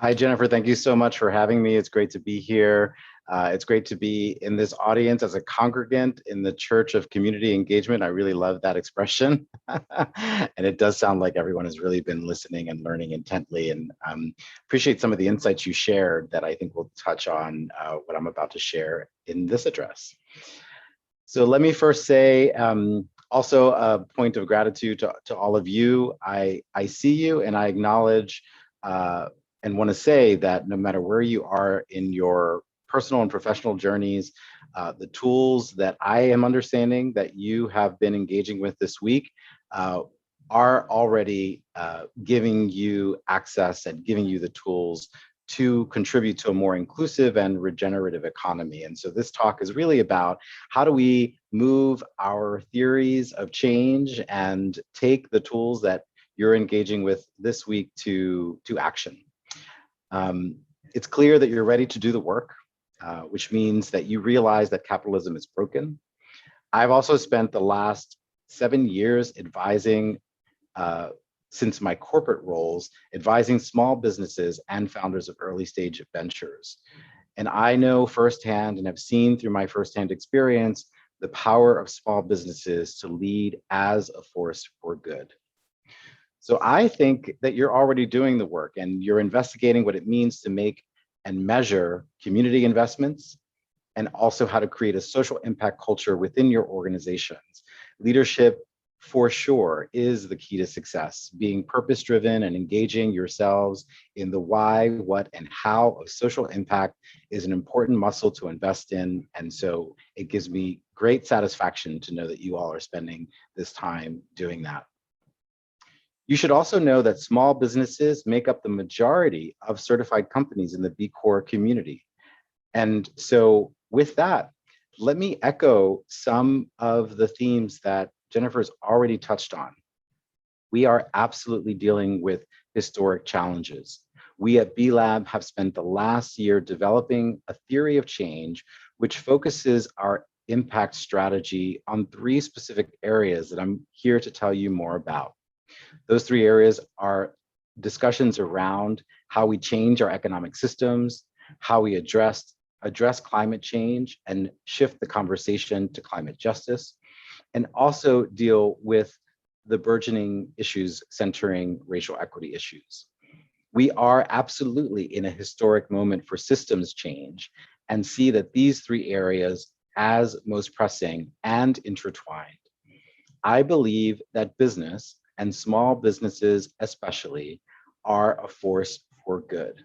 Hi, Jennifer. Thank you so much for having me. It's great to be here. It's great to be in this audience as a congregant in the Church of Community Engagement. I really love that expression. And it does sound like everyone has really been listening and learning intently, and appreciate some of the insights you shared that I think will touch on what I'm about to share in this address. So let me first say, also a point of gratitude to all of you. I see you and I acknowledge and want to say that no matter where you are in your personal and professional journeys, the tools that I am understanding that you have been engaging with this week are already giving you access and giving you the tools to contribute to a more inclusive and regenerative economy. And so this talk is really about how do we move our theories of change and take the tools that you're engaging with this week to action. It's clear that you're ready to do the work, which means that you realize that capitalism is broken. I've also spent the last 7 years advising, since my corporate roles, advising small businesses and founders of early stage ventures. And I know firsthand and have seen through my firsthand experience the power of small businesses to lead as a force for good. So I think that you're already doing the work and you're investigating what it means to make and measure community investments, and also how to create a social impact culture within your organizations. Leadership, for sure, is the key to success. Being purpose-driven and engaging yourselves in the why, what, and how of social impact is an important muscle to invest in. And so it gives me great satisfaction to know that you all are spending this time doing that. You should also know that small businesses make up the majority of certified companies in the B Corp community. And so with that, let me echo some of the themes that Jennifer's already touched on. We are absolutely dealing with historic challenges. We at B Lab have spent the last year developing a theory of change, which focuses our impact strategy on 3 specific areas that I'm here to tell you more about. Those 3 areas are discussions around how we change our economic systems, how we address climate change and shift the conversation to climate justice, and also deal with the burgeoning issues centering racial equity issues. We are absolutely in a historic moment for systems change and see that these 3 areas as most pressing and intertwined. I believe that business, and small businesses especially, are a force for good.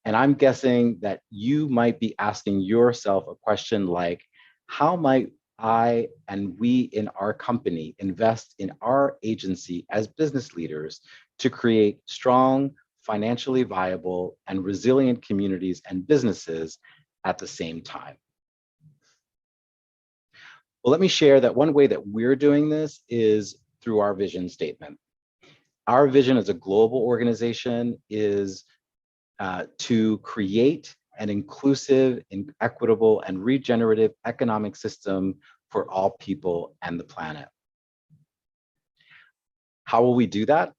And I'm guessing that you might be asking yourself a question like, how might I and we in our company invest in our agency as business leaders to create strong, financially viable, and resilient communities and businesses at the same time? Well, let me share that one way that we're doing this is through our vision statement. Our vision as a global organization is to create an inclusive, equitable, and regenerative economic system for all people and the planet. How will we do that?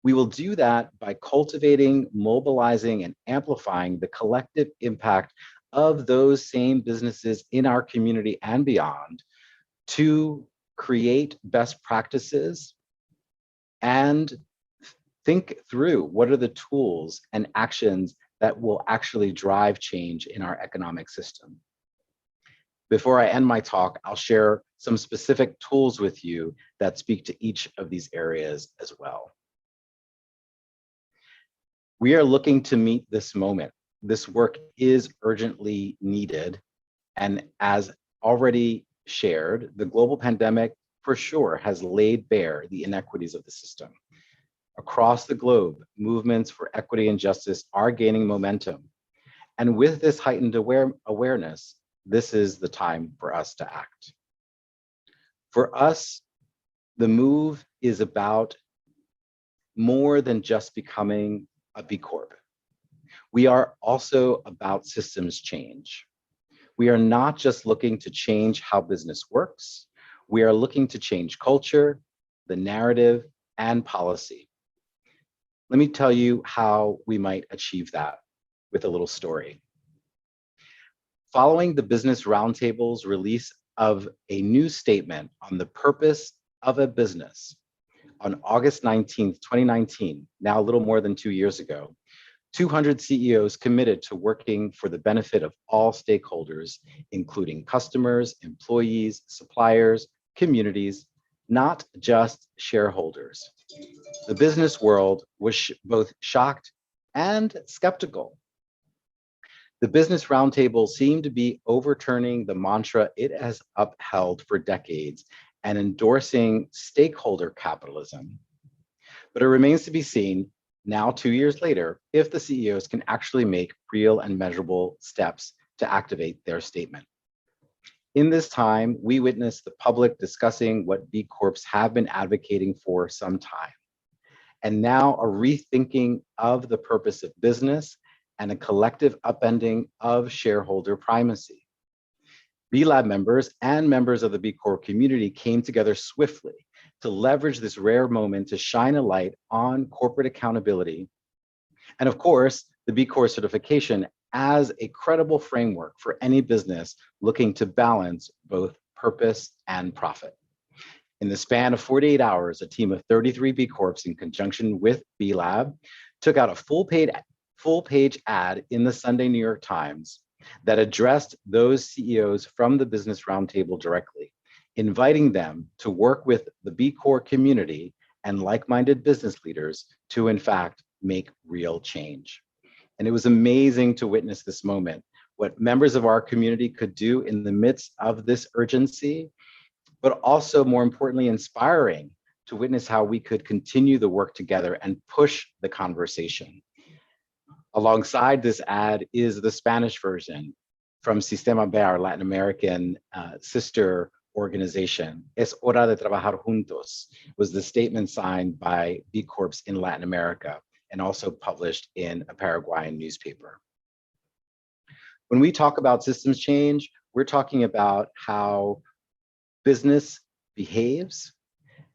We will do that by cultivating, mobilizing, and amplifying the collective impact of those same businesses in our community and beyond to create best practices and think through what are the tools and actions that will actually drive change in our economic system. Before I end my talk, I'll share some specific tools with you that speak to each of these areas as well. We are looking to meet this moment. This work is urgently needed. And as already shared, the global pandemic for sure has laid bare the inequities of the system. Across the globe, movements for equity and justice are gaining momentum. And with this heightened awareness, this is the time for us to act. For us, the move is about more than just becoming a B Corp. We are also about systems change. We are not just looking to change how business works. We are looking to change culture, the narrative, and policy. Let me tell you how we might achieve that with a little story. Following the Business Roundtable's release of a new statement on the purpose of a business on August 19th, 2019, now a little more than 2 years ago, 200 CEOs committed to working for the benefit of all stakeholders, including customers, employees, suppliers, communities, not just shareholders. The business world was both shocked and skeptical. The Business Roundtable seemed to be overturning the mantra it has upheld for decades and endorsing stakeholder capitalism. But it remains to be seen, now 2 years later, if the CEOs can actually make real and measurable steps to activate their statement. In this time, we witnessed the public discussing what B Corps have been advocating for some time, and now a rethinking of the purpose of business and a collective upending of shareholder primacy. B Lab members and members of the B Corp community came together swiftly to leverage this rare moment to shine a light on corporate accountability, and of course, the B Corp certification as a credible framework for any business looking to balance both purpose and profit. In the span of 48 hours, a team of 33 B Corps in conjunction with B Lab took out a full-page ad in the Sunday New York Times that addressed those CEOs from the Business Roundtable directly, inviting them to work with the B Corp community and like-minded business leaders to, in fact, make real change. And it was amazing to witness this moment, what members of our community could do in the midst of this urgency, but also, more importantly, inspiring to witness how we could continue the work together and push the conversation. Alongside this ad is the Spanish version from Sistema B, our Latin American sister organization. Es hora de trabajar juntos was the statement signed by B Corps in Latin America and also published in a Paraguayan newspaper. When we talk about systems change, we're talking about how business behaves,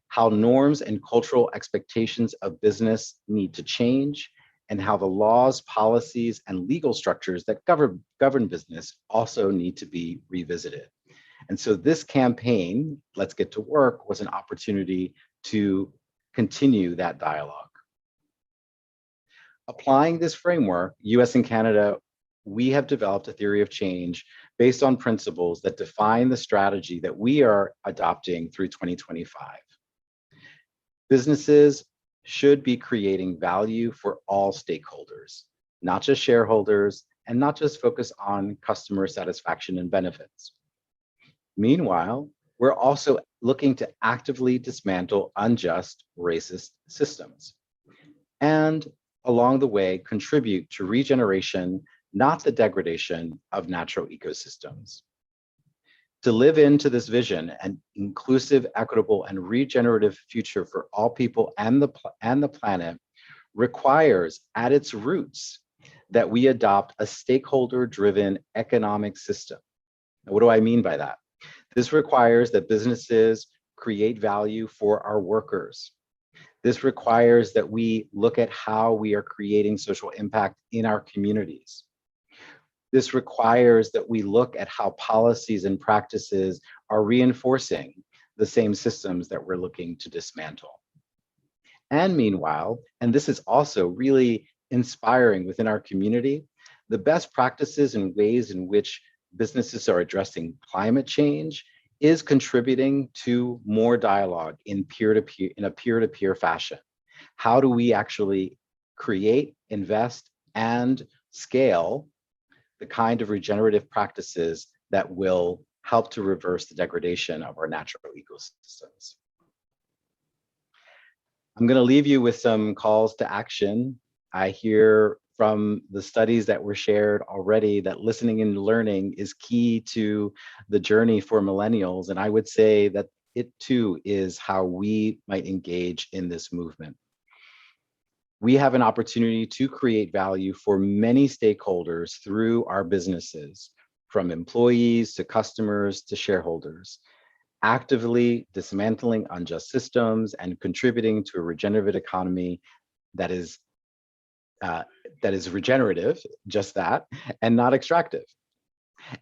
how norms and cultural expectations of business need to change, and how the laws, policies, and legal structures that govern business also need to be revisited. And so this campaign, Let's Get to Work, was an opportunity to continue that dialogue. Applying this framework, US and Canada, we have developed a theory of change based on principles that define the strategy that we are adopting through 2025. Businesses should be creating value for all stakeholders, not just shareholders, and not just focus on customer satisfaction and benefits. Meanwhile, we're also looking to actively dismantle unjust, racist systems, and along the way, contribute to regeneration, not the degradation of natural ecosystems. To live into this vision, an inclusive, equitable, and regenerative future for all people and the planet requires at its roots that we adopt a stakeholder-driven economic system. Now, what do I mean by that? This requires that businesses create value for our workers. This requires that we look at how we are creating social impact in our communities. This requires that we look at how policies and practices are reinforcing the same systems that we're looking to dismantle. And meanwhile, and this is also really inspiring within our community, the best practices and ways in which businesses are addressing climate change is contributing to more dialogue in a peer-to-peer fashion. How do we actually create, invest, and scale the kind of regenerative practices that will help to reverse the degradation of our natural ecosystems? I'm going to leave you with some calls to action. I hear from the studies that were shared already that listening and learning is key to the journey for millennials. And I would say that it too is how we might engage in this movement. We have an opportunity to create value for many stakeholders through our businesses, from employees to customers to shareholders, actively dismantling unjust systems and contributing to a regenerative economy that is uh, that is regenerative, just that, and not extractive.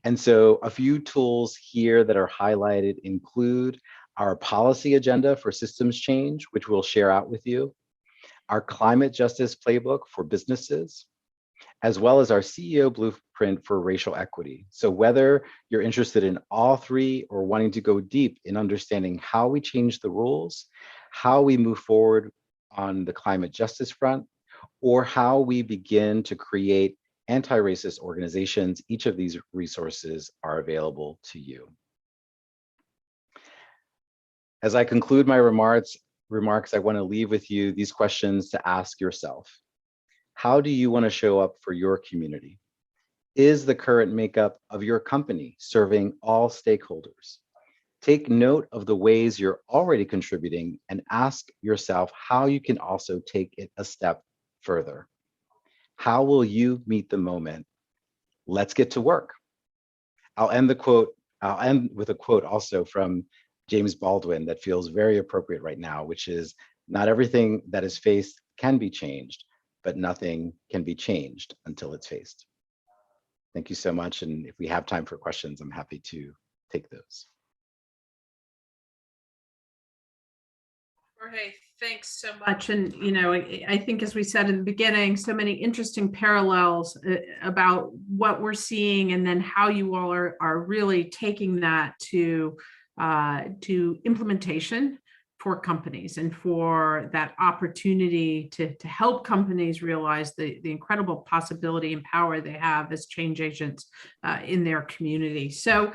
And so a few tools here that are highlighted include our policy agenda for systems change, which we'll share out with you, our climate justice playbook for businesses, as well as our CEO blueprint for racial equity. So whether you're interested in all three or wanting to go deep in understanding how we change the rules, how we move forward on the climate justice front, or how we begin to create anti-racist organizations, each of these resources are available to you. As I conclude my remarks, I want to leave with you these questions to ask yourself. How do you want to show up for your community? Is the current makeup of your company serving all stakeholders? Take note of the ways you're already contributing and ask yourself how you can also take it a step further. How will you meet the moment? Let's get to work. I'll end with a quote also from James Baldwin that feels very appropriate right now, which is, not everything that is faced can be changed, but nothing can be changed until it's faced. Thank you so much. And if we have time for questions, I'm happy to take those. Jorge, thanks so much. And, I think, as we said in the beginning, so many interesting parallels about what we're seeing, and then how you all are really taking that to implementation for companies, and for that opportunity to help companies realize the incredible possibility and power they have as change agents in their community. So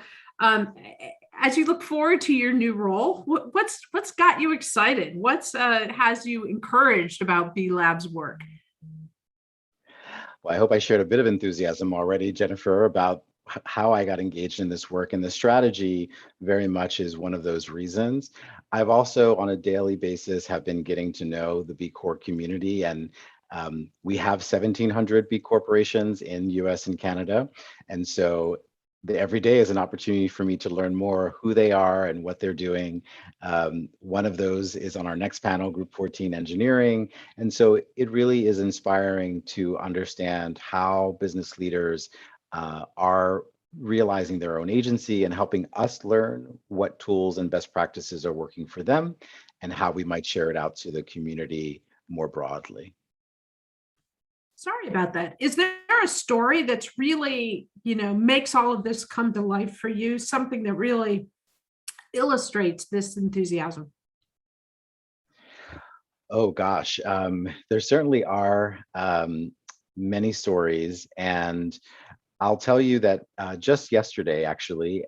as you look forward to your new role, what's got you excited? What's has you encouraged about B Lab's work? Well, I hope I shared a bit of enthusiasm already, Jennifer, about how I got engaged in this work, and the strategy very much is one of those reasons. I've also, on a daily basis, have been getting to know the B Corp community, and we have 1,700 B corporations in US and Canada, and so every day is an opportunity for me to learn more who they are and what they're doing. One of those is on our next panel, Group 14 Engineering. And so it really is inspiring to understand how business leaders are realizing their own agency and helping us learn what tools and best practices are working for them, and how we might share it out to the community more broadly. Sorry about that. Is there a story that's really, makes all of this come to life for you? Something that really illustrates this enthusiasm? Oh gosh, there certainly are many stories, and I'll tell you that just yesterday, actually,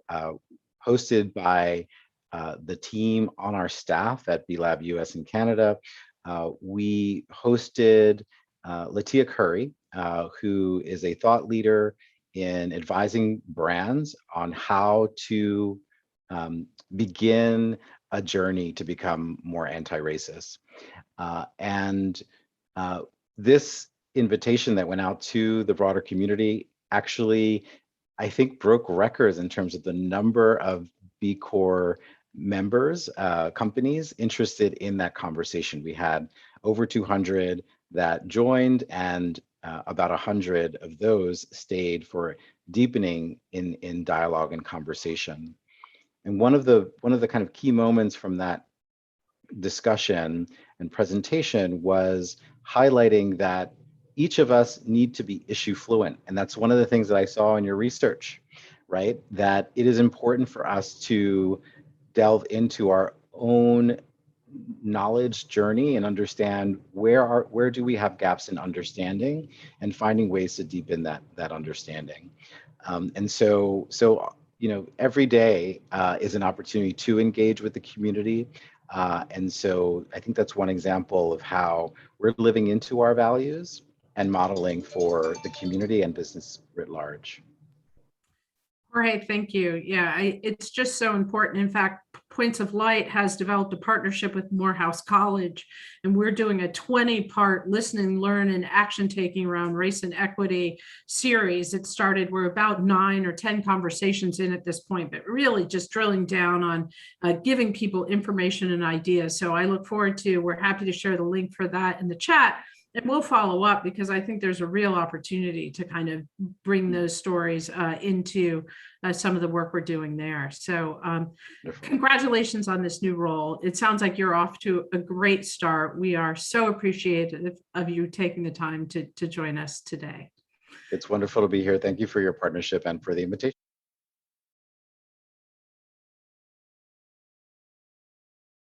hosted by the team on our staff at B Lab US and Canada, we hosted Latia Curry, who is a thought leader in advising brands on how to begin a journey to become more anti-racist. And this invitation that went out to the broader community actually, I think, broke records in terms of the number of B Corp members, companies interested in that conversation. We had over 200 that joined, and about 100 of those stayed for deepening in dialogue and conversation. And one of the kind of key moments from that discussion and presentation was highlighting that each of us need to be issue fluent. And that's one of the things that I saw in your research, right? That it is important for us to delve into our own knowledge journey and understand where do we have gaps in understanding, and finding ways to deepen that understanding. And so every day is an opportunity to engage with the community. And so I think that's one example of how we're living into our values and modeling for the community and business writ large. Right, thank you. Yeah, it's just so important. In fact, Points of Light has developed a partnership with Morehouse College, and we're doing a 20-part listen, learn, and action taking around race and equity series. It started, we're about 9 or 10 conversations in at this point, but really just drilling down on giving people information and ideas. So I look forward to, we're happy to share the link for that in the chat. And we'll follow up because I think there's a real opportunity to kind of bring those stories into some of the work we're doing there. So congratulations on this new role. It sounds like you're off to a great start. We are so appreciative of you taking the time to join us today. It's wonderful to be here. Thank you for your partnership and for the invitation.